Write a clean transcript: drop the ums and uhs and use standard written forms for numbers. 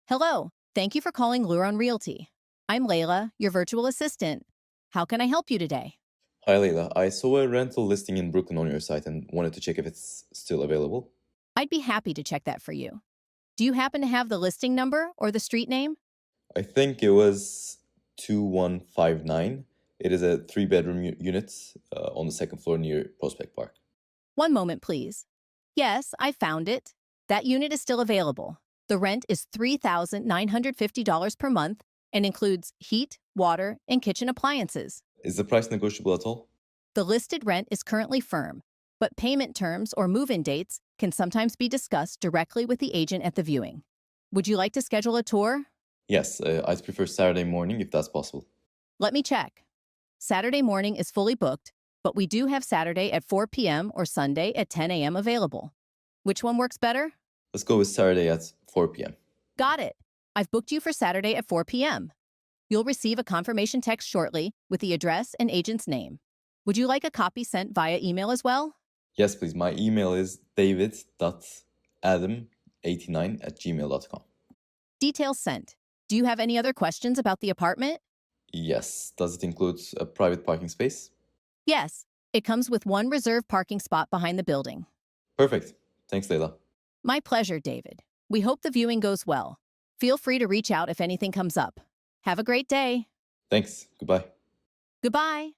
Hello, thank you for calling Luron Realty. I'm Layla, your virtual assistant. How can I help you today? Hi, Leila. I saw a rental listing in Brooklyn on your site and wanted to check if it's still available. I'd be happy to check that for you. Do you happen to have the listing number or the street name? I think it was 2159. It is a three-bedroom unit on the second floor near Prospect Park. One moment, please. Yes, I found it. That unit is still available. The rent is $3,950 per month and includes heat, water, and kitchen appliances. Is the price negotiable at all? The listed rent is currently firm, but payment terms or move-in dates can sometimes be discussed directly with the agent at the viewing. Would you like to schedule a tour? Yes, I'd prefer Saturday morning if that's possible. Let me check. Saturday morning is fully booked, but we do have Saturday at 4 p.m. or Sunday at 10 a.m. available. Which one works better? Let's go with Saturday at 4 p.m. Got it. I've booked you for Saturday at 4 p.m. You'll receive a confirmation text shortly with the address and agent's name. Would you like a copy sent via email as well? Yes, please. My email is david.adam89@gmail.com. Details sent. Do you have any other questions about the apartment? Yes. Does it include a private parking space? Yes, it comes with one reserved parking spot behind the building. Perfect. Thanks, Leila. My pleasure, David. We hope the viewing goes well. Feel free to reach out if anything comes up. Have a great day. Thanks. Goodbye. Goodbye.